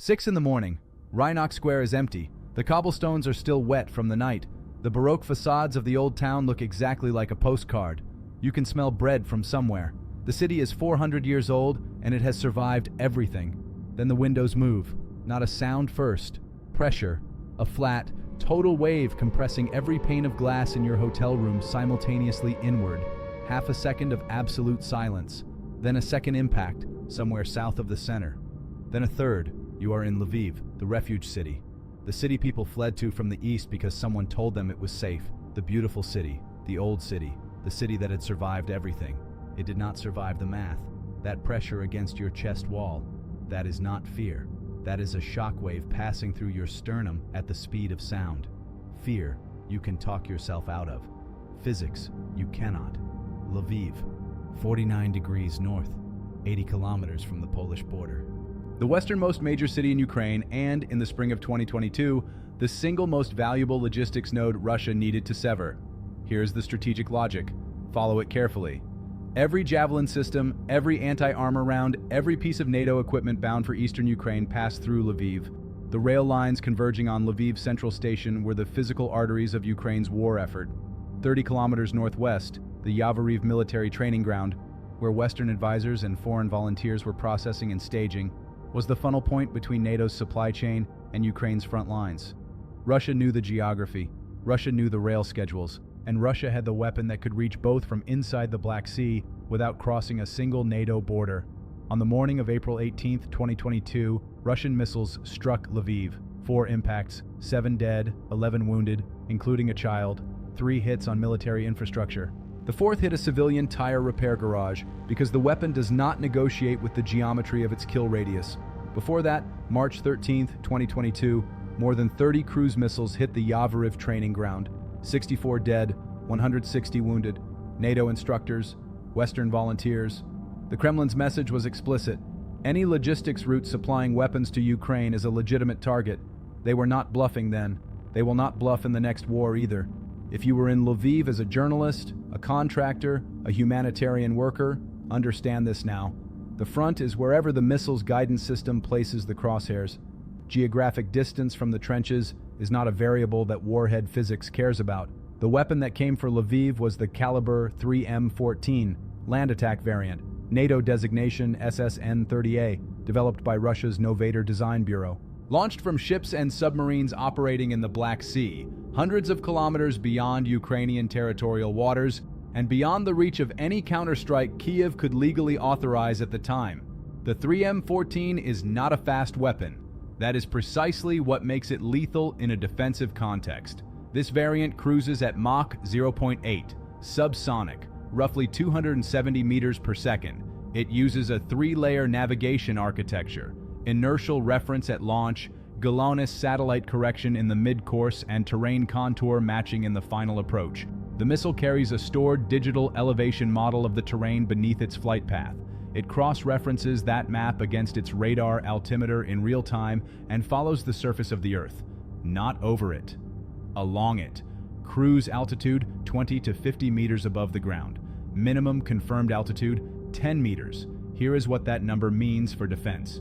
6 in the morning. Rhinox Square is empty. The cobblestones are still wet from the night. The Baroque facades of the old town look exactly like a postcard. You can smell bread from somewhere. The city is 400 years old, and it has survived everything. Then the windows move. Not a sound first. Pressure. A flat, total wave compressing every pane of glass in your hotel room simultaneously inward. Half a second of absolute silence. Then a second impact, somewhere south of the center. Then a third. You are in Lviv, the refuge city. The city people fled to from the east because someone told them it was safe. The beautiful city, the old city, the city that had survived everything. It did not survive the math. That pressure against your chest wall, that is not fear. That is a shockwave passing through your sternum at the speed of sound. Fear, you can talk yourself out of. Physics, you cannot. Lviv, 49 degrees north, 80 kilometers from the Polish border. The westernmost major city in Ukraine, and in the spring of 2022, the single most valuable logistics node Russia needed to sever. Here's the strategic logic. Follow it carefully. Every Javelin system, every anti-armor round, every piece of NATO equipment bound for eastern Ukraine passed through Lviv. The rail lines converging on Lviv Central Station were the physical arteries of Ukraine's war effort. 30 kilometers northwest, the Yavoriv military training ground, where Western advisors and foreign volunteers were processing and staging, was the funnel point between NATO's supply chain and Ukraine's front lines. Russia knew the geography, Russia knew the rail schedules, and Russia had the weapon that could reach both from inside the Black Sea without crossing a single NATO border. On the morning of April 18, 2022, Russian missiles struck Lviv. 4 impacts, 7 dead, 11 wounded, including a child, 3 hits on military infrastructure. The 4th hit a civilian tire repair garage because the weapon does not negotiate with the geometry of its kill radius. Before that, March 13, 2022, more than 30 cruise missiles hit the Yavoriv training ground. 64 dead, 160 wounded, NATO instructors, Western volunteers. The Kremlin's message was explicit. Any logistics route supplying weapons to Ukraine is a legitimate target. They were not bluffing then. They will not bluff in the next war either. If you were in Lviv as a journalist, a contractor, a humanitarian worker, understand this now. The front is wherever the missile's guidance system places the crosshairs. Geographic distance from the trenches is not a variable that warhead physics cares about. The weapon that came for Lviv was the Kalibr 3M14 land attack variant, NATO designation SSN-30A, developed by Russia's Novator Design Bureau. Launched from ships and submarines operating in the Black Sea, hundreds of kilometers beyond Ukrainian territorial waters, and beyond the reach of any counterstrike Kiev could legally authorize at the time. The 3M14 is not a fast weapon. That is precisely what makes it lethal in a defensive context. This variant cruises at Mach 0.8, subsonic, roughly 270 meters per second. It uses a 3-layer navigation architecture, inertial reference at launch, GLONASS satellite correction in the mid-course, and terrain contour matching in the final approach. The missile carries a stored digital elevation model of the terrain beneath its flight path. It cross-references that map against its radar altimeter in real time and follows the surface of the Earth. Not over it. Along it. Cruise altitude 20 to 50 meters above the ground. Minimum confirmed altitude 10 meters. Here is what that number means for defense.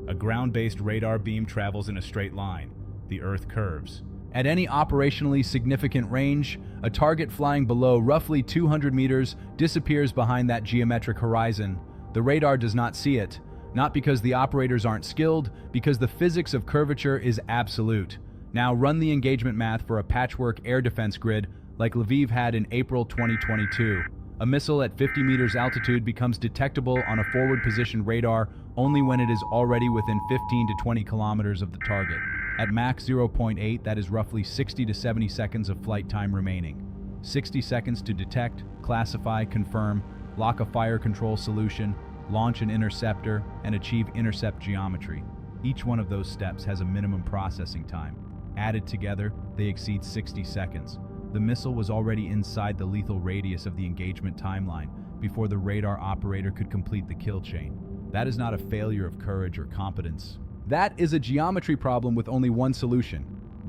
A ground-based radar beam travels in a straight line. The Earth curves. At any operationally significant range, a target flying below roughly 200 meters disappears behind that geometric horizon. The radar does not see it, not because the operators aren't skilled, because the physics of curvature is absolute. Now run the engagement math for a patchwork air defense grid like Lviv had in April 2022. A missile at 50 meters altitude becomes detectable on a forward position radar only when it is already within 15 to 20 kilometers of the target. At Mach 0.8, that is roughly 60 to 70 seconds of flight time remaining. 60 seconds to detect, classify, confirm, lock a fire control solution, launch an interceptor, and achieve intercept geometry. Each one of those steps has a minimum processing time. Added together, they exceed 60 seconds. The missile was already inside the lethal radius of the engagement timeline before the radar operator could complete the kill chain. That is not a failure of courage or competence. That is a geometry problem with only one solution: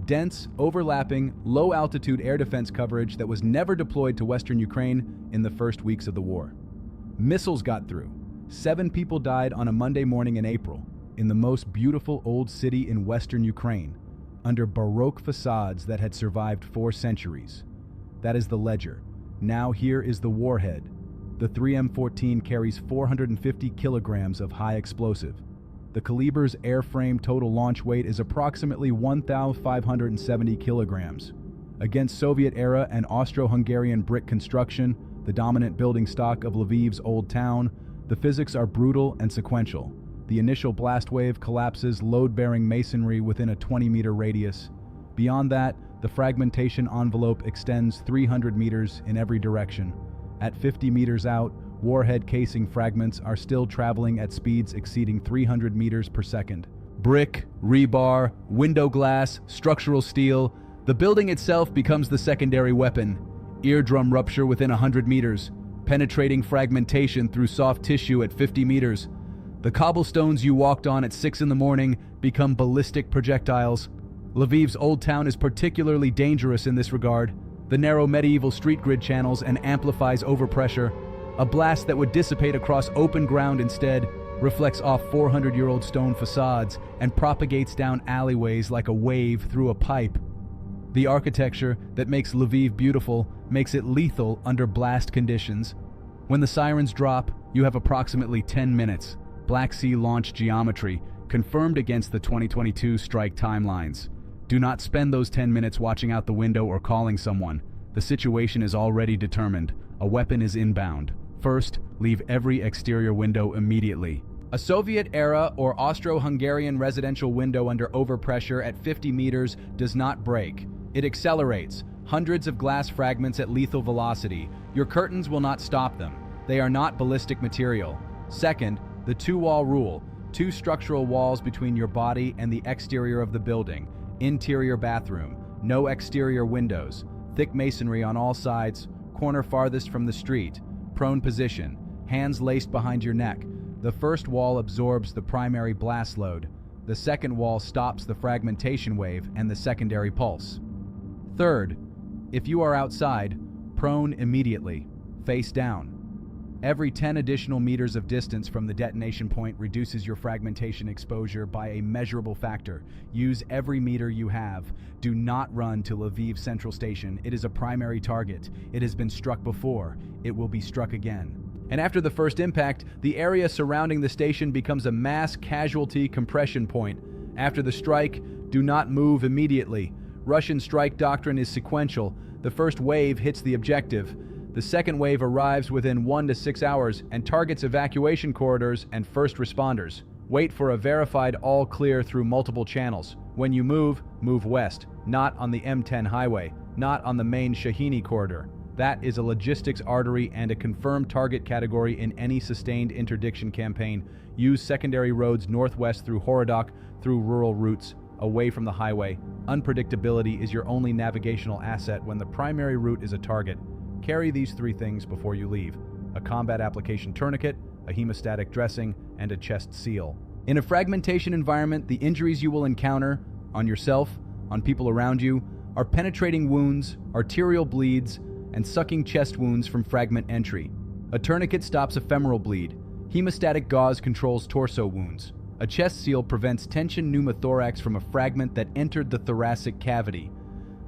dense, overlapping, low-altitude air defense coverage that was never deployed to western Ukraine in the first weeks of the war. Missiles got through. 7 people died on a Monday morning in April. in the most beautiful old city in western Ukraine, under Baroque facades that had survived 4 centuries. That is the ledger. Now here is the warhead. The 3M14 carries 450 kilograms of high explosive. The Kalibr's airframe total launch weight is approximately 1,570 kilograms. Against Soviet-era and Austro-Hungarian brick construction, the dominant building stock of Lviv's old town, the physics are brutal and sequential. The initial blast wave collapses load-bearing masonry within a 20-meter radius. Beyond that, the fragmentation envelope extends 300 meters in every direction. At 50 meters out, warhead casing fragments are still traveling at speeds exceeding 300 meters per second. Brick, rebar, window glass, structural steel. The building itself becomes the secondary weapon. Eardrum rupture within 100 meters. Penetrating fragmentation through soft tissue at 50 meters. The cobblestones you walked on at 6 in the morning become ballistic projectiles. Lviv's old town is particularly dangerous in this regard. The narrow medieval street grid channels and amplifies overpressure. A blast that would dissipate across open ground instead reflects off 400-year-old stone facades and propagates down alleyways like a wave through a pipe. The architecture that makes Lviv beautiful makes it lethal under blast conditions. When the sirens drop, you have approximately 10 minutes. Black Sea launch geometry, confirmed against the 2022 strike timelines. Do not spend those 10 minutes watching out the window or calling someone. The situation is already determined. A weapon is inbound. First, leave every exterior window immediately. A Soviet-era or Austro-Hungarian residential window under overpressure at 50 meters does not break. It accelerates. Hundreds of glass fragments at lethal velocity. Your curtains will not stop them. They are not ballistic material. Second, the 2-wall rule. 2 structural walls between your body and the exterior of the building. Interior bathroom. No exterior windows. Thick masonry on all sides. Corner farthest from the street. Prone position. Hands laced behind your neck. The first wall absorbs the primary blast load. The second wall stops the fragmentation wave and the secondary pulse. Third, if you are outside, prone immediately, face down. Every 10 additional meters of distance from the detonation point reduces your fragmentation exposure by a measurable factor. Use every meter you have. Do not run to Lviv Central Station. It is a primary target. It has been struck before. It will be struck again. And after the first impact, the area surrounding the station becomes a mass casualty compression point. After the strike, do not move immediately. Russian strike doctrine is sequential. The first wave hits the objective. The second wave arrives within 1 to 6 hours and targets evacuation corridors and first responders. Wait for a verified all clear through multiple channels. When you move, move west, not on the M10 highway, not on the main Shahini corridor. That is a logistics artery and a confirmed target category in any sustained interdiction campaign. Use secondary roads northwest through Horodok, through rural routes, away from the highway. Unpredictability is your only navigational asset when the primary route is a target. Carry these 3 things before you leave: a combat application tourniquet, a hemostatic dressing, and a chest seal. In a fragmentation environment, the injuries you will encounter, on yourself, on people around you, are penetrating wounds, arterial bleeds, and sucking chest wounds from fragment entry. A tourniquet stops a femoral bleed. Hemostatic gauze controls torso wounds. A chest seal prevents tension pneumothorax from a fragment that entered the thoracic cavity.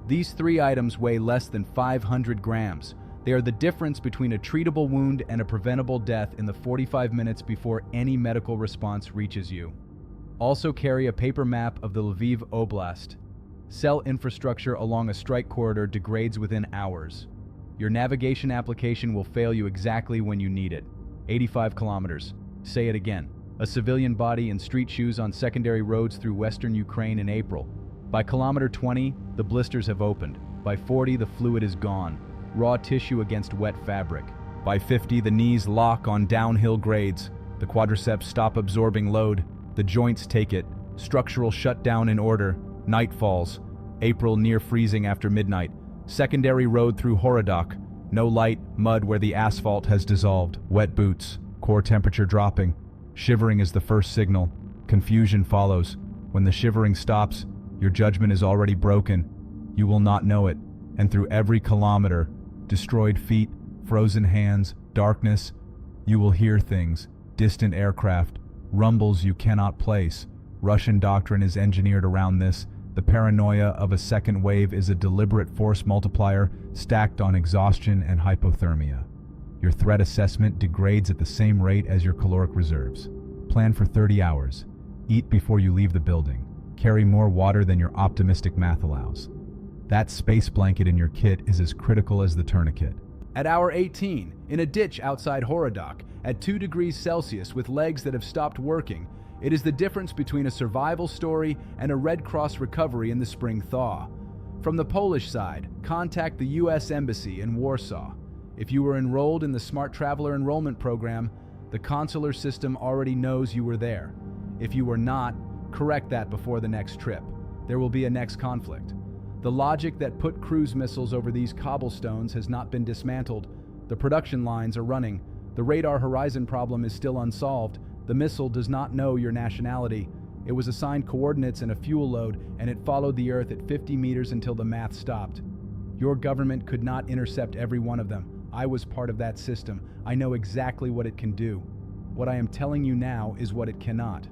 These 3 items weigh less than 500 grams. They are the difference between a treatable wound and a preventable death in the 45 minutes before any medical response reaches you. Also carry a paper map of the Lviv Oblast. Cell infrastructure along a strike corridor degrades within hours. Your navigation application will fail you exactly when you need it. 85 kilometers. Say it again. A civilian body in street shoes on secondary roads through western Ukraine in April. By kilometer 20, the blisters have opened. By 40, the fluid is gone. Raw tissue against wet fabric. By 50, the knees lock on downhill grades. The quadriceps stop absorbing load. The joints take it. Structural shutdown in order. Night falls. April near freezing after midnight. Secondary road through Horodok. No light, mud where the asphalt has dissolved. Wet boots. Core temperature dropping. Shivering is the first signal. Confusion follows. When the shivering stops, your judgment is already broken. You will not know it. And through every kilometer, destroyed feet, frozen hands, darkness, you will hear things, distant aircraft, Rumbles you cannot place. Russian doctrine is engineered around this. The paranoia of a second wave is a deliberate force multiplier stacked on exhaustion and hypothermia. Your threat assessment degrades at the same rate as your caloric reserves. Plan for 30 hours. Eat before you leave the building. Carry more water than your optimistic math allows. That space blanket in your kit is as critical as the tourniquet. At hour 18, in a ditch outside Horodok, at 2 degrees Celsius with legs that have stopped working, it is the difference between a survival story and a Red Cross recovery in the spring thaw. From the Polish side, contact the U.S. Embassy in Warsaw. If you were enrolled in the Smart Traveler enrollment program, the consular system already knows you were there. If you were not, correct that before the next trip. There will be a next conflict. The logic that put cruise missiles over these cobblestones has not been dismantled. The production lines are running. The radar horizon problem is still unsolved. The missile does not know your nationality. It was assigned coordinates and a fuel load, and it followed the Earth at 50 meters until the math stopped. Your government could not intercept every one of them. I was part of that system. I know exactly what it can do. What I am telling you now is what it cannot.